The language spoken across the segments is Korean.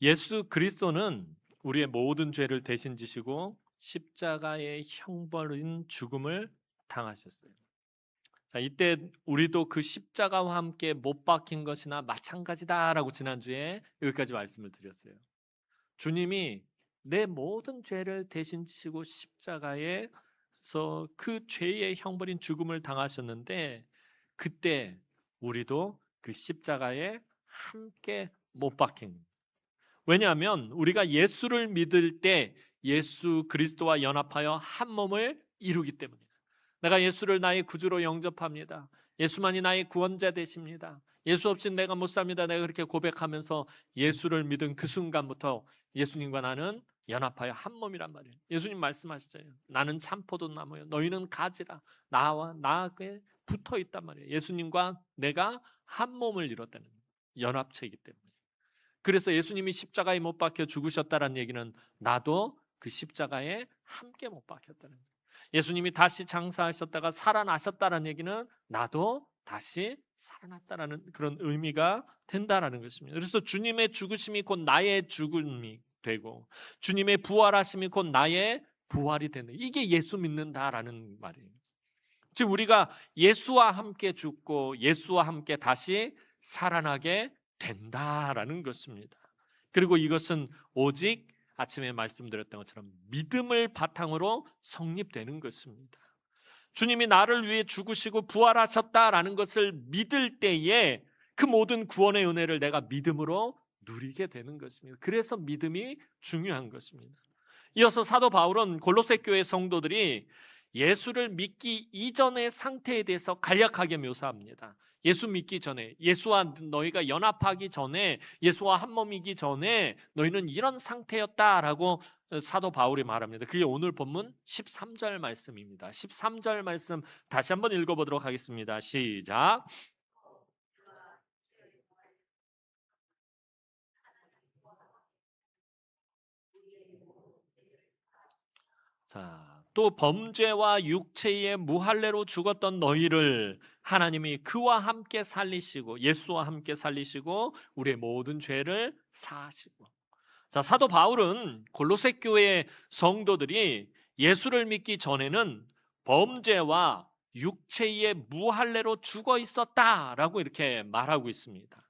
예수 그리스도는 우리의 모든 죄를 대신 지시고 십자가의 형벌인 죽음을 당하셨어요. 자, 이때 우리도 그 십자가와 함께 못 박힌 것이나 마찬가지다라고 지난주에 여기까지 말씀을 드렸어요. 주님이 내 모든 죄를 대신 지시고 십자가에서 그 죄의 형벌인 죽음을 당하셨는데 그때 우리도 그 십자가에 함께 못 박힌 거예요. 왜냐하면 우리가 예수를 믿을 때 예수 그리스도와 연합하여 한 몸을 이루기 때문이에요. 내가 예수를 나의 구주로 영접합니다. 예수만이 나의 구원자 되십니다. 예수 없이 내가 못 삽니다. 내가 그렇게 고백하면서 예수를 믿은 그 순간부터 예수님과 나는 연합하여 한 몸이란 말이에요. 예수님 말씀하시잖아요. 나는 참포도나무요 너희는 가지라. 나와 나에 붙어 있단 말이에요. 예수님과 내가 한 몸을 이뤘다는 연합체이기 때문에. 그래서 예수님이 십자가에 못 박혀 죽으셨다는 얘기는 나도 그 십자가에 함께 못 박혔다는 거예요. 예수님이 다시 장사하셨다가 살아나셨다는 얘기는 나도 다시 살아났다라는 그런 의미가 된다라는 것입니다. 그래서 주님의 죽으심이 곧 나의 죽음이 되고 주님의 부활하심이 곧 나의 부활이 되는 이게 예수 믿는다라는 말이에요. 즉 우리가 예수와 함께 죽고 예수와 함께 다시 살아나게 된다라는 것입니다. 그리고 이것은 오직 아침에 말씀드렸던 것처럼 믿음을 바탕으로 성립되는 것입니다. 주님이 나를 위해 죽으시고 부활하셨다라는 것을 믿을 때에 그 모든 구원의 은혜를 내가 믿음으로 누리게 되는 것입니다. 그래서 믿음이 중요한 것입니다. 이어서 사도 바울은 골로새 교회 성도들이 예수를 믿기 이전의 상태에 대해서 간략하게 묘사합니다. 예수 믿기 전에, 예수와 너희가 연합하기 전에, 예수와 한 몸이기 전에 너희는 이런 상태였다라고 사도 바울이 말합니다. 그게 오늘 본문 13절 말씀입니다. 13절 말씀 다시 한번 읽어보도록 하겠습니다. 시작. 자, 또 범죄와 육체의 무할례로 죽었던 너희를 하나님이 그와 함께 살리시고 예수와 함께 살리시고 우리의 모든 죄를 사하시고. 자, 사도 바울은 골로새 교회의 성도들이 예수를 믿기 전에는 범죄와 육체의 무할례로 죽어 있었다라고 이렇게 말하고 있습니다.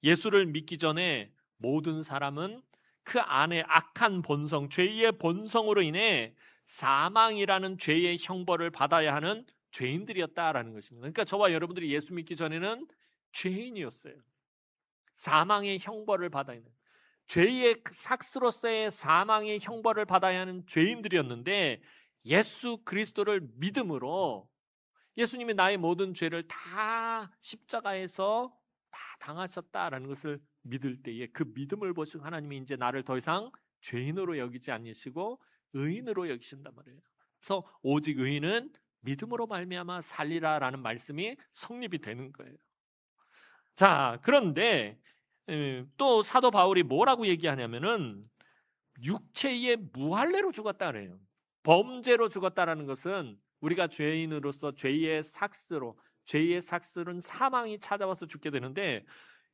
예수를 믿기 전에 모든 사람은 그 안에 악한 본성, 죄의 본성으로 인해 사망이라는 죄의 형벌을 받아야 하는 죄인들이었다라는 것입니다. 그러니까 저와 여러분들이 예수 믿기 전에는 죄인이었어요. 사망의 형벌을 받아야 하는 죄의 삭스로서의 사망의 형벌을 받아야 하는 죄인들이었는데 예수 그리스도를 믿음으로 예수님이 나의 모든 죄를 다 십자가에서 다 당하셨다라는 것을 믿을 때에 그 믿음을 보시고 하나님이 이제 나를 더 이상 죄인으로 여기지 않으시고 의인으로 여기신단 말이에요. 그래서 오직 의인은 믿음으로 말미암아 살리라라는 말씀이 성립이 되는 거예요. 자, 그런데 또 사도 바울이 뭐라고 얘기하냐면은 육체의 무할례로 죽었다 그래요. 범죄로 죽었다라는 것은 우리가 죄인으로서 죄의 삭스는 사망이 찾아와서 죽게 되는데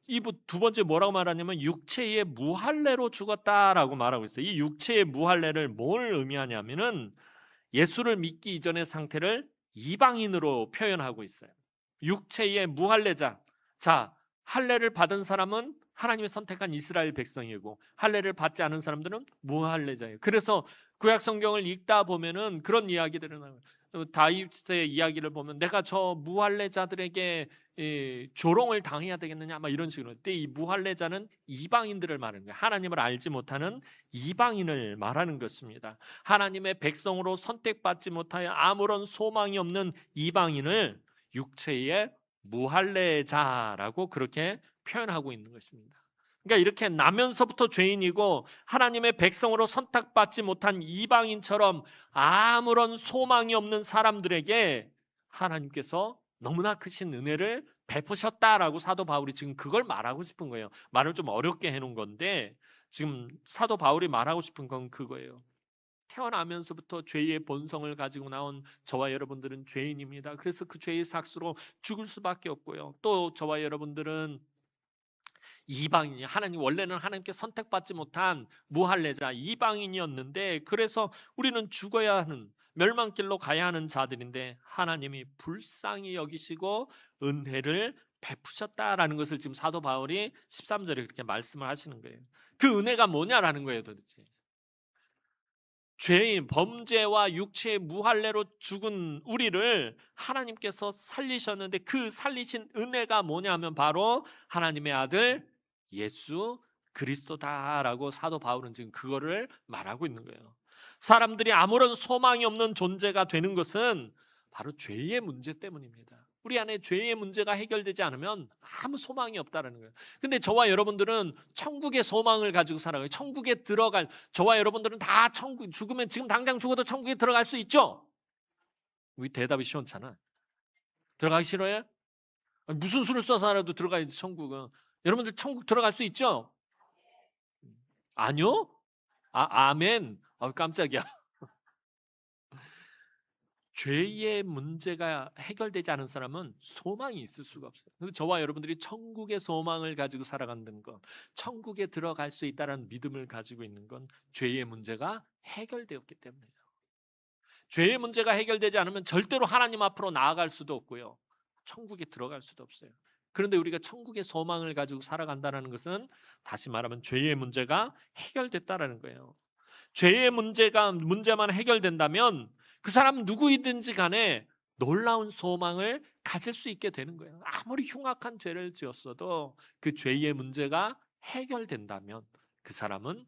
이 두 번째 뭐라고 말하냐면 육체의 무할례로 죽었다라고 말하고 있어요. 이 육체의 무할례를 뭘 의미하냐면은 예수를 믿기 이전의 상태를 이방인으로 표현하고 있어요. 육체의 무할례자. 자, 할례를 받은 사람은 하나님이 선택한 이스라엘 백성이고 할례를 받지 않은 사람들은 무할례자예요. 그래서 구약 성경을 읽다 보면은 그런 이야기들은 나와요. 다윗의 이야기를 보면 내가 저 무할례자들에게 조롱을 당해야 되겠느냐 막 이런 식으로. 그때 이 무할례자는 이방인들을 말하는 거예요. 하나님을 알지 못하는 이방인을 말하는 것입니다. 하나님의 백성으로 선택받지 못하여 아무런 소망이 없는 이방인을 육체의 무할례자라고 그렇게 표현하고 있는 것입니다. 그러니까 이렇게 나면서부터 죄인이고 하나님의 백성으로 선택받지 못한 이방인처럼 아무런 소망이 없는 사람들에게 하나님께서 너무나 크신 은혜를 베푸셨다라고 사도 바울이 지금 그걸 말하고 싶은 거예요. 말을 좀 어렵게 해놓은 건데 지금 사도 바울이 말하고 싶은 건 그거예요. 태어나면서부터 죄의 본성을 가지고 나온 저와 여러분들은 죄인입니다. 그래서 그 죄의 삭스로 죽을 수밖에 없고요. 또 저와 여러분들은 이방인이 하나님 원래는 하나님께 선택받지 못한 무할례자 이방인이었는데 그래서 우리는 죽어야 하는 멸망길로 가야 하는 자들인데 하나님이 불쌍히 여기시고 은혜를 베푸셨다라는 것을 지금 사도 바울이 13절에 그렇게 말씀을 하시는 거예요. 그 은혜가 뭐냐라는 거예요, 도대체. 죄인, 범죄와 육체의 무할례로 죽은 우리를 하나님께서 살리셨는데 그 살리신 은혜가 뭐냐 하면 바로 하나님의 아들 예수 그리스도다라고 사도 바울은 지금 그거를 말하고 있는 거예요. 사람들이 아무런 소망이 없는 존재가 되는 것은 바로 죄의 문제 때문입니다. 우리 안에 죄의 문제가 해결되지 않으면 아무 소망이 없다라는 거예요. 근데 저와 여러분들은 천국의 소망을 가지고 살아가요. 천국에 들어갈, 저와 여러분들은 다 천국, 죽으면 지금 당장 죽어도 천국에 들어갈 수 있죠? 우리 대답이 시원찮아. 들어가기 싫어요? 아니, 무슨 수를 써서라도 들어가야지 천국은. 여러분들 천국 들어갈 수 있죠? 아니요? 아멘. 깜짝이야. 죄의 문제가 해결되지 않은 사람은 소망이 있을 수가 없어요. 그래서 저와 여러분들이 천국의 소망을 가지고 살아간다는 것, 천국에 들어갈 수 있다는 믿음을 가지고 있는 건 죄의 문제가 해결되었기 때문이에요. 죄의 문제가 해결되지 않으면 절대로 하나님 앞으로 나아갈 수도 없고요. 천국에 들어갈 수도 없어요. 그런데 우리가 천국의 소망을 가지고 살아간다는 것은 다시 말하면 죄의 문제가 해결됐다라는 거예요. 죄의 문제만 해결된다면 그 사람 누구이든지 간에 놀라운 소망을 가질 수 있게 되는 거예요. 아무리 흉악한 죄를 지었어도 그 죄의 문제가 해결된다면 그 사람은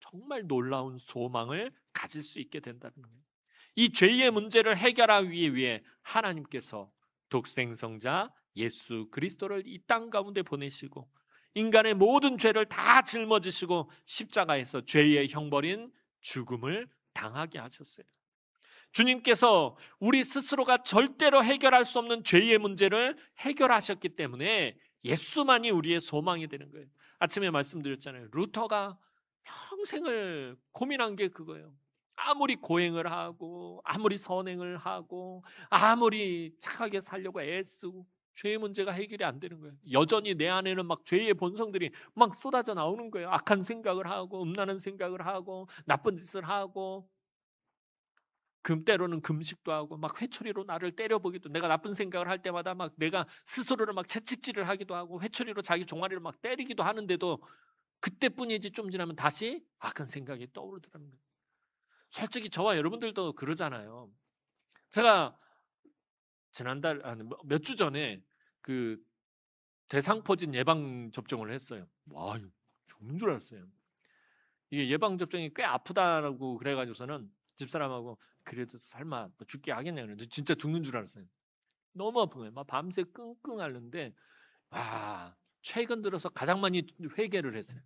정말 놀라운 소망을 가질 수 있게 된다는 거예요. 이 죄의 문제를 해결하기 위해 하나님께서 독생성자 예수 그리스도를 이 땅 가운데 보내시고 인간의 모든 죄를 다 짊어지시고 십자가에서 죄의 형벌인 죽음을 당하게 하셨어요. 주님께서 우리 스스로가 절대로 해결할 수 없는 죄의 문제를 해결하셨기 때문에 예수만이 우리의 소망이 되는 거예요. 아침에 말씀드렸잖아요. 루터가 평생을 고민한 게 그거예요. 아무리 고행을 하고 아무리 선행을 하고 아무리 착하게 살려고 애쓰고 죄의 문제가 해결이 안 되는 거예요. 여전히 내 안에는 막 죄의 본성들이 막 쏟아져 나오는 거예요. 악한 생각을 하고 음란한 생각을 하고 나쁜 짓을 하고 때로는 금식도 하고 막 회초리로 나를 때려보기도, 내가 나쁜 생각을 할 때마다 막 내가 스스로를 막 채찍질을 하기도 하고 회초리로 자기 종아리를 막 때리기도 하는데도 그때뿐이지 좀 지나면 다시 악한 생각이 떠오르더라는 거예요. 솔직히 저와 여러분들도 그러잖아요. 제가 지난달 몇 주 전에 그 대상포진 예방 접종을 했어요. 와, 죽는 줄 알았어요. 이게 예방 접종이 꽤 아프다라고 그래가지고서는 집사람하고 그래도 설마 뭐 죽게 하겠냐 그랬는데 진짜 죽는 줄 알았어요. 너무 아픈 거예요. 막 밤새 끙끙 앓는데 최근 들어서 가장 많이 회개를 했어요.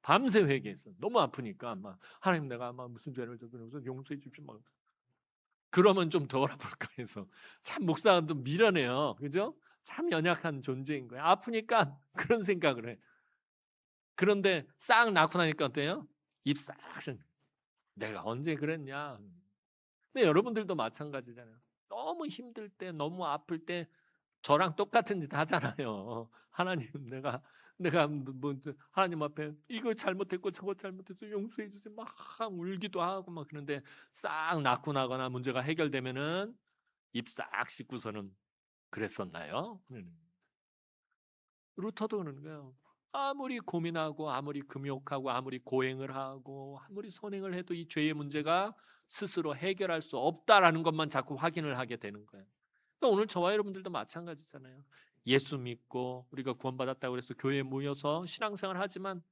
밤새 회개했어. 너무 아프니까 막 하나님 내가 막 무슨 죄를 저지르면서 용서해 주십시오. 막 그러면 좀 덜 아플까 해서. 참 목사도 미련해요. 그죠? 참 연약한 존재인 거예요. 아프니까 그런 생각을 해. 그런데 싹 낳고 나니까 어때요? 입 싹. 내가 언제 그랬냐? 근데 여러분들도 마찬가지잖아요. 너무 힘들 때, 너무 아플 때 저랑 똑같은 짓 하잖아요. 하나님, 내가 뭐 하나님 앞에 이걸 잘못했고 저거 잘못해서 용서해 주세요. 막 울기도 하고 막 그런데 싹 낫고 나거나 문제가 해결되면은 입 싹 씻고서는 그랬었나요? 루터도 그러는 거예요. 아무리 고민하고 아무리 금욕하고 아무리 고행을 하고 아무리 선행을 해도 이 죄의 문제가 스스로 해결할 수 없다라는 것만 자꾸 확인을 하게 되는 거예요. 그러니까 오늘 저와 여러분들도 마찬가지잖아요. 예수 믿고 우리가 구원받았다고 해서 교회에 모여서 신앙생활을 하지만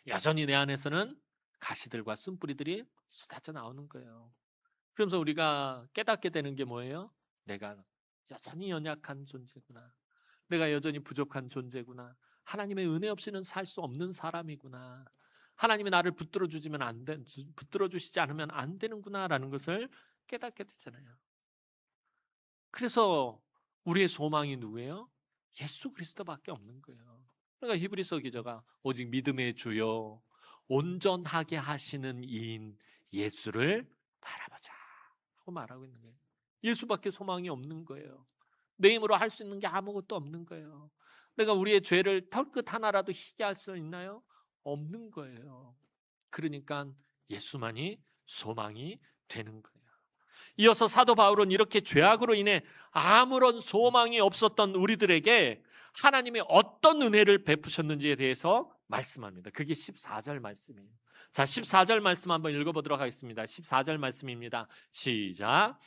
여전히 내 안에서는 가시들과 쓴뿌리들이 쏟아져 나오는 거예요. 그러면서 우리가 깨닫게 되는 게 뭐예요? 내가 여전히 연약한 존재구나. 내가 여전히 부족한 존재구나. 하나님의 은혜 없이는 살 수 없는 사람이구나. 하나님이 나를 붙들어 주시지 않으면 안 되는구나라는 것을 깨닫게 되잖아요. 그래서 우리의 소망이 누구예요? 예수 그리스도밖에 없는 거예요. 그러니까 히브리서 기자가 오직 믿음의 주요 온전하게 하시는 이인 예수를 바라보자 하고 말하고 있는 거예요. 예수밖에 소망이 없는 거예요. 내 힘으로 할 수 있는 게 아무것도 없는 거예요. 내가 우리의 죄를 털끝 하나라도 희게 할 수 있나요? 없는 거예요. 그러니까 예수만이 소망이 되는 거예요. 이어서 사도 바울은 이렇게 죄악으로 인해 아무런 소망이 없었던 우리들에게 하나님이 어떤 은혜를 베푸셨는지에 대해서 말씀합니다. 그게 14절 말씀이에요. 자, 14절 말씀 한번 읽어보도록 하겠습니다. 14절 말씀입니다. 시작.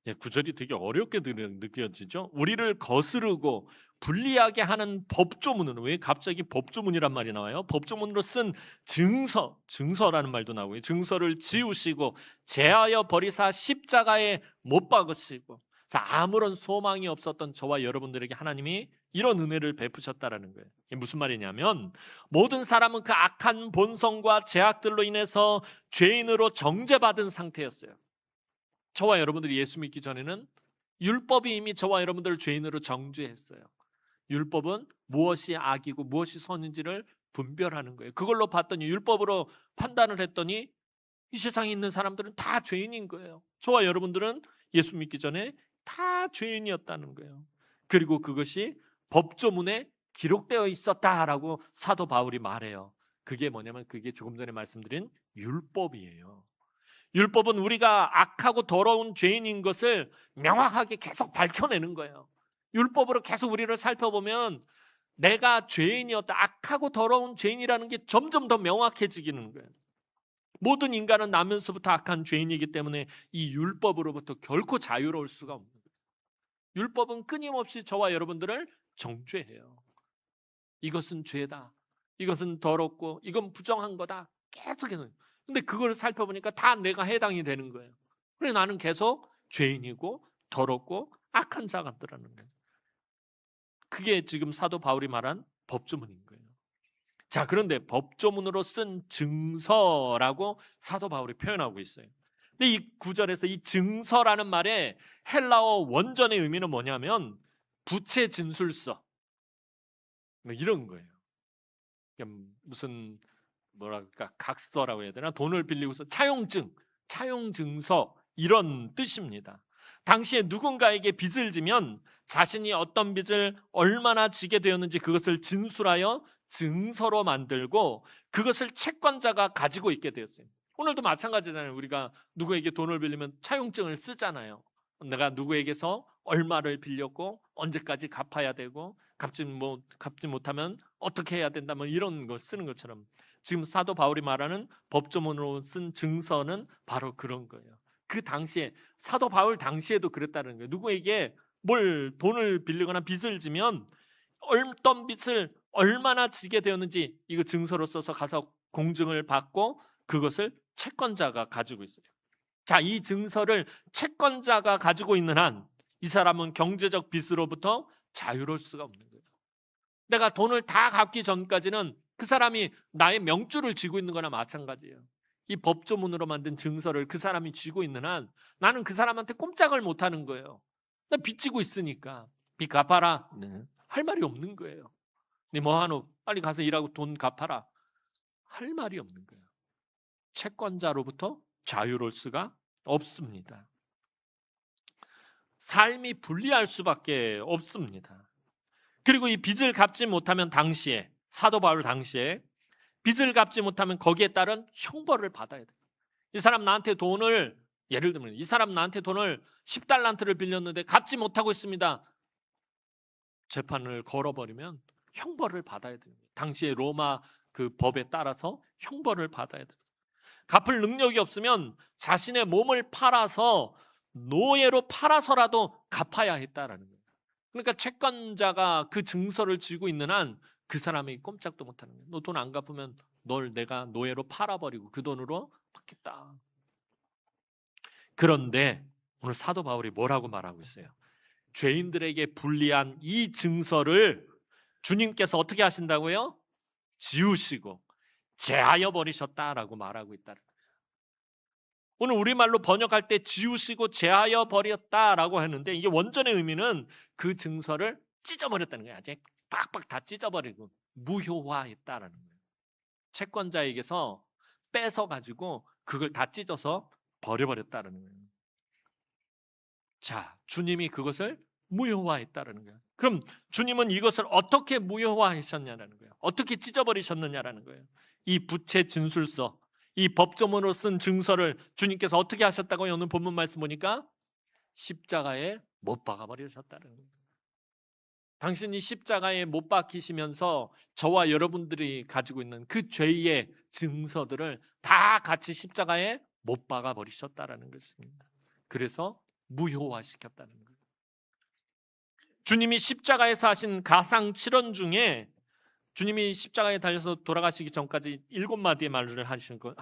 예, 구절이 되게 어렵게 느껴지죠? 우리를 거스르고 불리하게 하는 법조문으로, 왜 갑자기 법조문이란 말이 나와요? 법조문으로 쓴 증서라는 말도 나오고요. 증서를 지우시고 제하여 버리사 십자가에 못 박으시고, 자, 아무런 소망이 없었던 저와 여러분들에게 하나님이 이런 은혜를 베푸셨다라는 거예요. 이게 무슨 말이냐면, 모든 사람은 그 악한 본성과 죄악들로 인해서 죄인으로 정죄받은 상태였어요. 저와 여러분들이 예수 믿기 전에는 율법이 이미 저와 여러분들을 죄인으로 정죄했어요. 율법은 무엇이 악이고 무엇이 선인지를 분별하는 거예요. 그걸로 봤더니, 율법으로 판단을 했더니 이 세상에 있는 사람들은 다 죄인인 거예요. 저와 여러분들은 예수 믿기 전에 다 죄인이었다는 거예요. 그리고 그것이 법조문에 기록되어 있었다라고 사도 바울이 말해요. 그게 뭐냐면, 그게 조금 전에 말씀드린 율법이에요. 율법은 우리가 악하고 더러운 죄인인 것을 명확하게 계속 밝혀내는 거예요. 율법으로 계속 우리를 살펴보면 내가 죄인이었다, 악하고 더러운 죄인이라는 게 점점 더 명확해지기는 거예요. 모든 인간은 나면서부터 악한 죄인이기 때문에 이 율법으로부터 결코 자유로울 수가 없는 거예요. 율법은 끊임없이 저와 여러분들을 정죄해요. 이것은 죄다, 이것은 더럽고 이건 부정한 거다, 계속해서. 근데 그걸 살펴보니까 다 내가 해당이 되는 거예요. 그래, 나는 계속 죄인이고 더럽고 악한 자가더라는 거예요. 그게 지금 사도 바울이 말한 법조문인 거예요. 자, 그런데 법조문으로 쓴 증서라고 사도 바울이 표현하고 있어요. 근데 이 구절에서 이 증서라는 말의 헬라어 원전의 의미는 뭐냐면 부채 진술서, 뭐 이런 거예요. 무슨 뭐랄까, 각서라고 해야 되나, 돈을 빌리고서 차용증서 이런 뜻입니다. 당시에 누군가에게 빚을 지면 자신이 어떤 빚을 얼마나 지게 되었는지 그것을 진술하여 증서로 만들고 그것을 채권자가 가지고 있게 되었어요. 오늘도 마찬가지잖아요. 우리가 누구에게 돈을 빌리면 차용증을 쓰잖아요. 내가 누구에게서 얼마를 빌렸고 언제까지 갚아야 되고 갚지 못하면 어떻게 해야 된다, 뭐 이런 거 쓰는 것처럼 지금 사도 바울이 말하는 법조문으로 쓴 증서는 바로 그런 거예요. 그 당시에, 사도 바울 당시에도 그랬다는 거예요. 누구에게 돈을 빌리거나 빚을 지면 어떤 빚을 얼마나 지게 되었는지 이거 증서로 써서 가서 공증을 받고 그것을 채권자가 가지고 있어요. 자, 이 증서를 채권자가 가지고 있는 한 이 사람은 경제적 빚으로부터 자유로울 수가 없는 거예요. 내가 돈을 다 갚기 전까지는 그 사람이 나의 명줄을 쥐고 있는 거나 마찬가지예요. 이 법조문으로 만든 증서를 그 사람이 쥐고 있는 한 나는 그 사람한테 꼼짝을 못하는 거예요. 나 빚지고 있으니까. 빚 갚아라. 네. 할 말이 없는 거예요. 네, 뭐하노? 빨리 가서 일하고 돈 갚아라. 할 말이 없는 거예요. 채권자로부터 자유로울 수가 없습니다. 삶이 불리할 수밖에 없습니다. 그리고 이 빚을 갚지 못하면 당시에, 사도 바울 당시에 빚을 갚지 못하면 거기에 따른 형벌을 받아야 돼요. 이 사람 나한테 돈을, 예를 들면 이 사람 나한테 돈을 10달란트를 빌렸는데 갚지 못하고 있습니다. 재판을 걸어버리면 형벌을 받아야 됩니다. 당시에 로마 그 법에 따라서 형벌을 받아야 돼요. 갚을 능력이 없으면 자신의 몸을 팔아서, 노예로 팔아서라도 갚아야 했다라는 거예요. 그러니까 채권자가 그 증서를 쥐고 있는 한 그 사람이 꼼짝도 못하는 거예요. 너 돈 안 갚으면 널 내가 노예로 팔아버리고 그 돈으로 받겠다. 그런데 오늘 사도 바울이 뭐라고 말하고 있어요? 죄인들에게 불리한 이 증서를 주님께서 어떻게 하신다고요? 지우시고 제하여 버리셨다라고 말하고 있다. 오늘 우리말로 번역할 때 지우시고 제하여 버렸다라고 하는데, 이게 원전의 의미는 그 증서를 찢어버렸다는 거예요. 아주 빡빡 다 찢어버리고 무효화했다라는 거예요. 채권자에게서 뺏어가지고 그걸 다 찢어서 버려버렸다는 거예요. 자, 주님이 그것을 무효화했다는 거예요. 그럼 주님은 이것을 어떻게 무효화하셨냐는 거예요. 어떻게 찢어버리셨느냐라는 거예요. 이 부채 진술서, 이 법조문으로 쓴 증서를 주님께서 어떻게 하셨다고요? 오늘 본문 말씀 보니까 십자가에 못 박아버리셨다는 거예요. 당신이 십자가에 못 박히시면서 저와 여러분들이 가지고 있는 그 죄의 증서들을 다 같이 십자가에 못 박아버리셨다는 것입니다. 그래서 무효화시켰다는 거예요. 주님이 십자가에서 하신 가상 7원 중에 주님이 십자가에 달려서 돌아가시기 전까지 7마디의 말을 하신 걸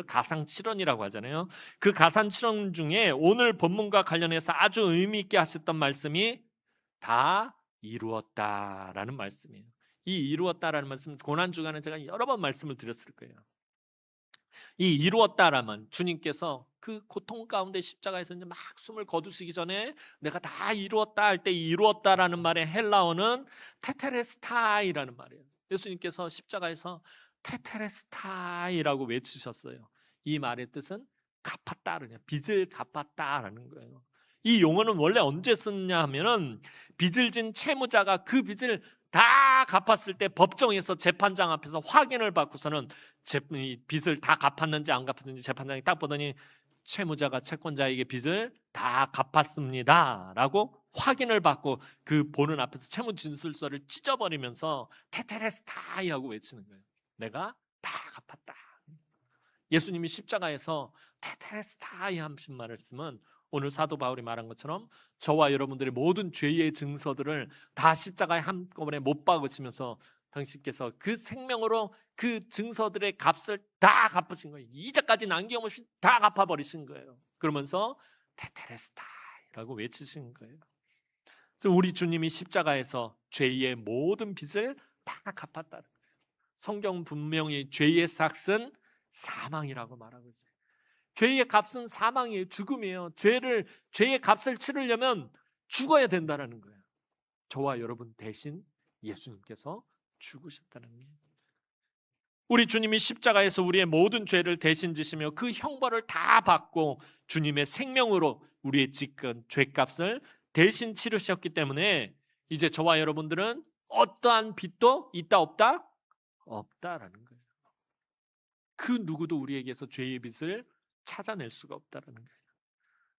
가상 7원이라고 하잖아요. 그 가상 7원 중에 오늘 본문과 관련해서 아주 의미 있게 하셨던 말씀이 다 이루었다라는 말씀이에요. 이 이루었다라는 말씀 고난주간에 제가 여러 번 말씀을 드렸을 거예요. 이 이루었다라면 주님께서 그 고통 가운데 십자가에서 이제 막 숨을 거두시기 전에 내가 다 이루었다 할 때 이루었다라는 말의 헬라어는 테테레스타이라는 말이에요. 예수님께서 십자가에서 테테레스타이라고 외치셨어요. 이 말의 뜻은 갚았다, 빚을 갚았다라는 거예요. 이 용어는 원래 언제 썼냐 하면은 빚을 진 채무자가 그 빚을 다 갚았을 때 법정에서 재판장 앞에서 확인을 받고서는 이 빚을 다 갚았는지 안 갚았는지 재판장이 딱 보더니 채무자가 채권자에게 빚을 다 갚았습니다 라고 확인을 받고 그 보는 앞에서 채무진술서를 찢어버리면서 테테레스타이 하고 외치는 거예요. 내가 다 갚았다. 예수님이 십자가에서 테테레스타이 하신 말씀은 오늘 사도 바울이 말한 것처럼 저와 여러분들의 모든 죄의 증서들을 다 십자가에 한꺼번에 못 박으시면서 당신께서 그 생명으로 그 증서들의 값을 다 갚으신 거예요. 이자까지 남김없이 다 갚아버리신 거예요. 그러면서 테테레스타이라고 외치신 거예요. 그래서 우리 주님이 십자가에서 죄의 모든 빚을 다 갚았다는 거예요. 성경 분명히 죄의 삭은 사망이라고 말하고 있어요. 죄의 값은 사망이에요. 죽음이에요. 죄의 값을 치르려면 죽어야 된다는 거예요. 저와 여러분 대신 예수님께서 죽으셨다는 거예요. 우리 주님이 십자가에서 우리의 모든 죄를 대신 지시며 그 형벌을 다 받고 주님의 생명으로 우리의 짓건 죄값을 대신 치르셨기 때문에 이제 저와 여러분들은 어떠한 빚도 있다 없다? 없다라는 거예요. 그 누구도 우리에게서 죄의 빚을 찾아낼 수가 없다는 거예요.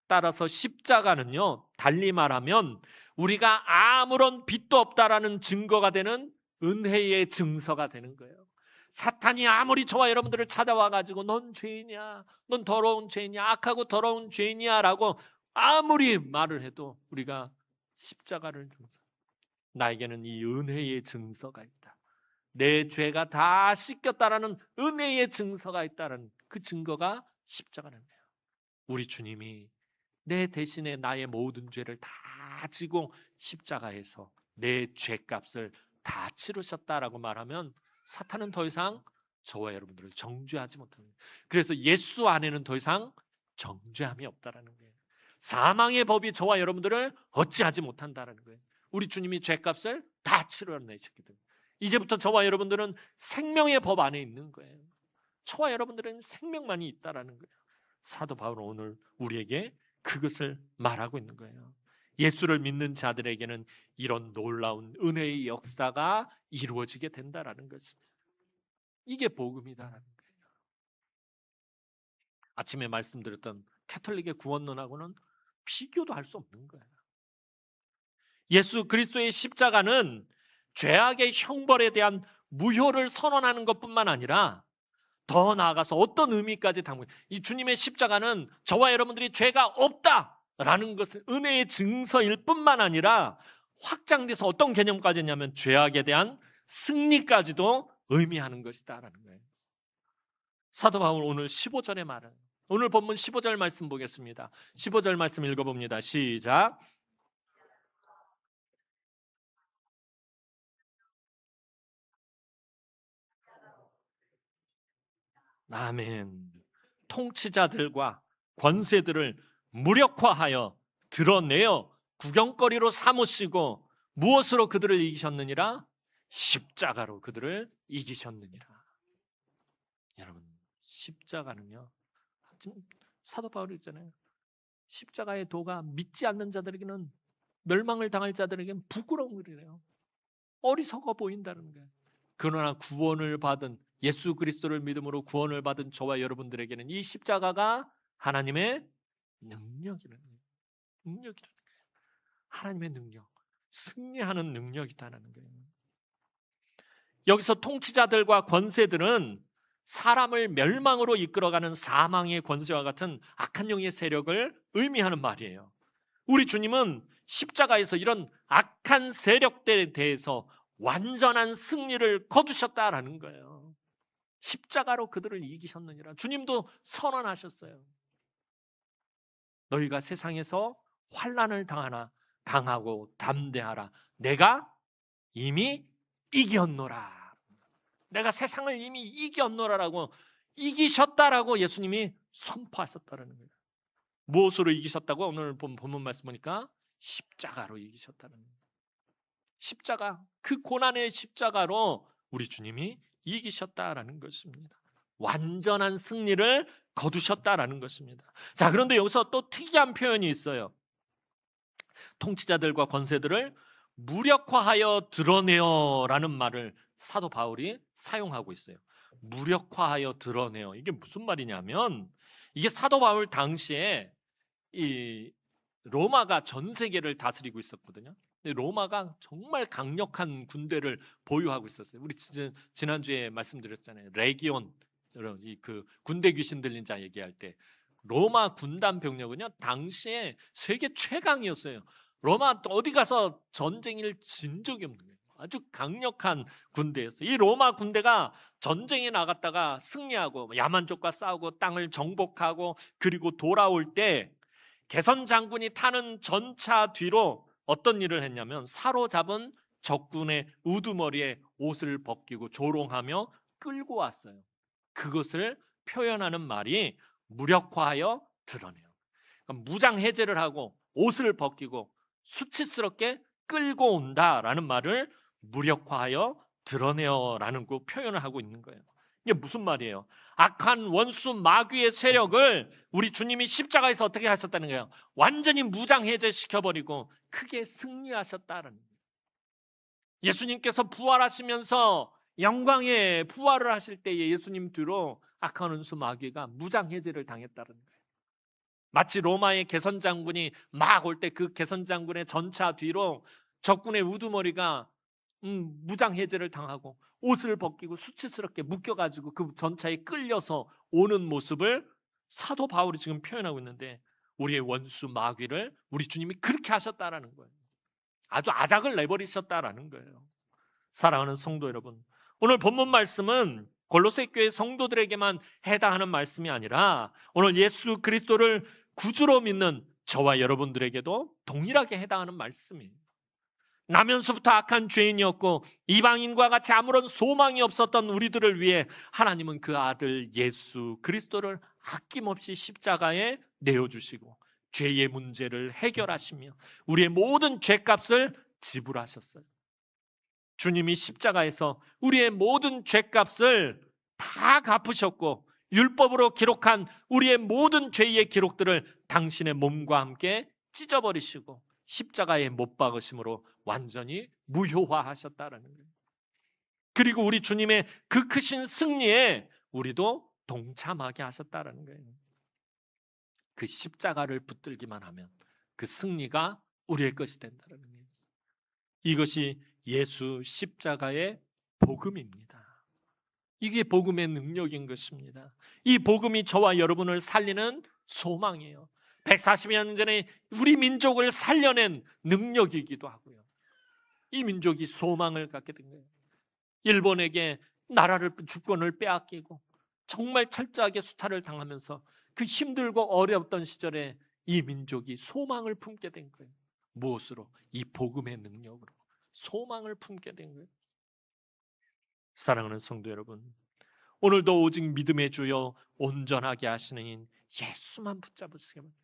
따라서 십자가는요, 달리 말하면 우리가 아무런 빚도 없다라는 증거가 되는 은혜의 증서가 되는 거예요. 사탄이 아무리 저와 여러분들을 찾아와 가지고 넌 죄인이야, 넌 더러운 죄인이야, 악하고 더러운 죄인이야 라고 아무리 말을 해도 우리가 십자가를 나에게는 이 은혜의 증서가 있다. 내 죄가 다 씻겼다라는 은혜의 증서가 있다는 그 증거가 십자가는 거예요. 우리 주님이 내 대신에 나의 모든 죄를 다 지고 십자가에서 내 죄값을 다 치르셨다라고 말하면 사탄은 더 이상 저와 여러분들을 정죄하지 못합니다. 그래서 예수 안에는 더 이상 정죄함이 없다라는 거예요. 사망의 법이 저와 여러분들을 어찌하지 못한다라는 거예요. 우리 주님이 죄값을 다 치러내셨기 때문에 이제부터 저와 여러분들은 생명의 법 안에 있는 거예요. 저와 여러분들은 생명만이 있다라는 거예요. 사도 바울은 오늘 우리에게 그것을 말하고 있는 거예요. 예수를 믿는 자들에게는 이런 놀라운 은혜의 역사가 이루어지게 된다라는 것입니다. 이게 복음이다라는 거예요. 아침에 말씀드렸던 캐톨릭의 구원론하고는 비교도 할 수 없는 거예요. 예수 그리스도의 십자가는 죄악의 형벌에 대한 무효를 선언하는 것뿐만 아니라 더 나아가서 어떤 의미까지 담고 이 주님의 십자가는 저와 여러분들이 죄가 없다라는 것은 은혜의 증서일 뿐만 아니라 확장돼서 어떤 개념까지 있냐면 죄악에 대한 승리까지도 의미하는 것이다라는 거예요. 사도 바울 오늘 15절의 말은 오늘 본문 15절 말씀 보겠습니다. 15절 말씀 읽어봅니다. 시작. 아멘. 통치자들과 권세들을 무력화하여 드러내어 구경거리로 삼으시고 무엇으로 그들을 이기셨느니라? 십자가로 그들을 이기셨느니라. 여러분, 십자가는요 사도 바울이 있잖아요. 십자가의 도가 믿지 않는 자들에게는, 멸망을 당할 자들에게는 부끄러운 일이래요. 어리석어 보인다는 거예요. 그러나 구원을 받은, 예수 그리스도를 믿음으로 구원을 받은 저와 여러분들에게는 이 십자가가 하나님의 능력이라는 거예요. 능력이라는 거예요. 하나님의 능력, 승리하는 능력이다라는 거예요. 여기서 통치자들과 권세들은 사람을 멸망으로 이끌어가는 사망의 권세와 같은 악한 영의 세력을 의미하는 말이에요. 우리 주님은 십자가에서 이런 악한 세력들에 대해서 완전한 승리를 거두셨다라는 거예요. 십자가로 그들을 이기셨느니라. 주님도 선언하셨어요. 너희가 세상에서 환난을 당하고 담대하라. 내가 이미 이겼노라. 내가 세상을 이미 이겼노라라고, 이기셨다라고 예수님이 선포하셨다는 거예요. 무엇으로 이기셨다고? 오늘 본문 말씀 보니까 십자가로 이기셨다는 거예요. 십자가, 그 고난의 십자가로 우리 주님이 이기셨다라는 것입니다. 완전한 승리를 거두셨다라는 것입니다. 자, 그런데 여기서 또 특이한 표현이 있어요. 통치자들과 권세들을 무력화하여 드러내어라는 말을 사도 바울이 사용하고 있어요. 무력화하여 드러내어. 이게 무슨 말이냐면, 이게 사도 바울 당시에 이 로마가 전 세계를 다스리고 있었거든요. 근데 로마가 정말 강력한 군대를 보유하고 있었어요. 우리 지난주에 말씀드렸잖아요. 레기온, 그 군대 귀신 들린 자 얘기할 때 로마 군단 병력은요, 당시에 세계 최강이었어요. 로마 어디 가서 전쟁을 진 적이 없는 거예요. 아주 강력한 군대였어요. 이 로마 군대가 전쟁에 나갔다가 승리하고 야만족과 싸우고 땅을 정복하고 그리고 돌아올 때 개선 장군이 타는 전차 뒤로 어떤 일을 했냐면, 사로잡은 적군의 우두머리에 옷을 벗기고 조롱하며 끌고 왔어요. 그것을 표현하는 말이 무력화하여 드러내요. 그러니까 무장 해제를 하고 옷을 벗기고 수치스럽게 끌고 온다라는 말을 무력화하여 드러내어라는 그 표현을 하고 있는 거예요. 이게 무슨 말이에요? 악한 원수 마귀의 세력을 우리 주님이 십자가에서 어떻게 하셨다는 거예요? 완전히 무장 해제시켜버리고 크게 승리하셨다는 거예요. 예수님께서 부활하시면서 영광의 부활을 하실 때에 예수님 뒤로 악한 원수 마귀가 무장 해제를 당했다는 거예요. 마치 로마의 개선 장군이 막 올 때 그 개선 장군의 전차 뒤로 적군의 우두머리가 무장 해제를 당하고 옷을 벗기고 수치스럽게 묶여가지고 그 전차에 끌려서 오는 모습을 사도 바울이 지금 표현하고 있는데, 우리의 원수 마귀를 우리 주님이 그렇게 하셨다라는 거예요. 아주 아작을 내버리셨다라는 거예요. 사랑하는 성도 여러분, 오늘 본문 말씀은 골로새 교회 성도들에게만 해당하는 말씀이 아니라 오늘 예수 그리스도를 구주로 믿는 저와 여러분들에게도 동일하게 해당하는 말씀이에요. 나면서부터 악한 죄인이었고 이방인과 같이 아무런 소망이 없었던 우리들을 위해 하나님은 그 아들 예수 그리스도를 아낌없이 십자가에 내어주시고 죄의 문제를 해결하시며 우리의 모든 죄값을 지불하셨어요. 주님이 십자가에서 우리의 모든 죄값을 다 갚으셨고 율법으로 기록한 우리의 모든 죄의 기록들을 당신의 몸과 함께 찢어버리시고 십자가에 못 박으심으로 완전히 무효화하셨다라는 거예요. 그리고 우리 주님의 그 크신 승리에 우리도 동참하게 하셨다라는 거예요. 그 십자가를 붙들기만 하면 그 승리가 우리의 것이 된다는 거예요. 이것이 예수 십자가의 복음입니다. 이게 복음의 능력인 것입니다. 이 복음이 저와 여러분을 살리는 소망이에요. 140여 년 전에 우리 민족을 살려낸 능력이기도 하고요. 이 민족이 소망을 갖게 된 거예요. 일본에게 나라를, 주권을 빼앗기고 정말 철저하게 수탈을 당하면서 그 힘들고 어려웠던 시절에 이 민족이 소망을 품게 된 거예요. 무엇으로? 이 복음의 능력으로 소망을 품게 된 거예요. 사랑하는 성도 여러분, 오늘도 오직 믿음의 주여 온전하게 하시는 인 예수만 붙잡으시기 바랍니다.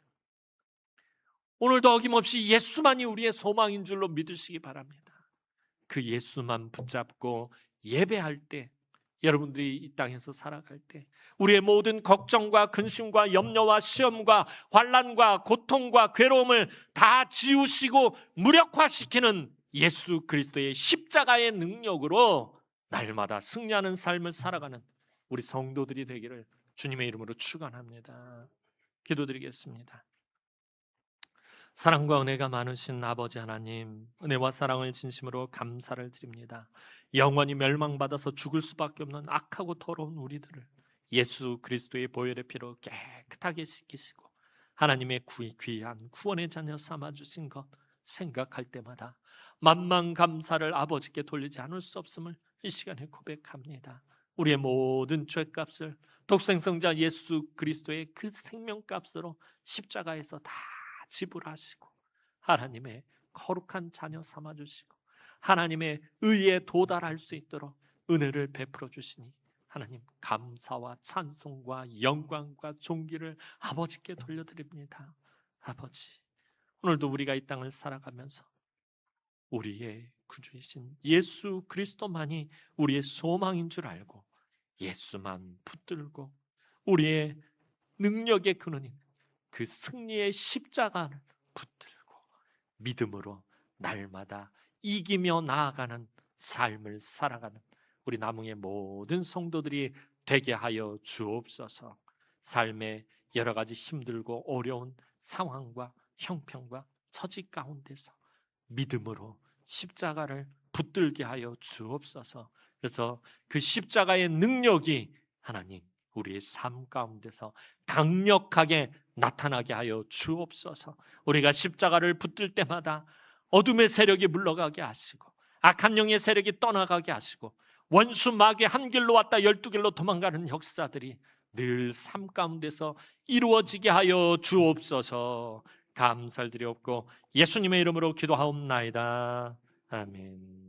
오늘도 어김없이 예수만이 우리의 소망인 줄로 믿으시기 바랍니다. 그 예수만 붙잡고 예배할 때 여러분들이 이 땅에서 살아갈 때 우리의 모든 걱정과 근심과 염려와 시험과 환난과 고통과 괴로움을 다 지우시고 무력화시키는 예수 그리스도의 십자가의 능력으로 날마다 승리하는 삶을 살아가는 우리 성도들이 되기를 주님의 이름으로 축원합니다. 기도드리겠습니다. 사랑과 은혜가 많으신 아버지 하나님, 은혜와 사랑을 진심으로 감사를 드립니다. 영원히 멸망받아서 죽을 수밖에 없는 악하고 더러운 우리들을 예수 그리스도의 보혈의 피로 깨끗하게 씻기시고 하나님의 귀한 구원의 자녀 삼아주신 것 생각할 때마다 만만 감사를 아버지께 돌리지 않을 수 없음을 이 시간에 고백합니다. 우리의 모든 죄값을 독생성자 예수 그리스도의 그 생명값으로 십자가에서 다 지불하시고 하나님의 거룩한 자녀 삼아주시고 하나님의 의에 도달할 수 있도록 은혜를 베풀어 주시니 하나님 감사와 찬송과 영광과 존귀를 아버지께 돌려드립니다. 아버지, 오늘도 우리가 이 땅을 살아가면서 우리의 구주이신 예수 그리스도만이 우리의 소망인 줄 알고 예수만 붙들고 우리의 능력의 근원인 그 승리의 십자가를 붙들고 믿음으로 날마다 이기며 나아가는 삶을 살아가는 우리 남흥의 모든 성도들이 되게 하여 주옵소서. 삶의 여러 가지 힘들고 어려운 상황과 형편과 처지 가운데서 믿음으로 십자가를 붙들게 하여 주옵소서. 그래서 그 십자가의 능력이 하나님 우리의 삶 가운데서 강력하게 나타나게 하여 주옵소서. 우리가 십자가를 붙들 때마다 어둠의 세력이 물러가게 하시고 악한 영의 세력이 떠나가게 하시고 원수 마귀 한 길로 왔다 12길로 도망가는 역사들이 늘 삶 가운데서 이루어지게 하여 주옵소서. 감사를 드리옵고 예수님의 이름으로 기도하옵나이다. 아멘.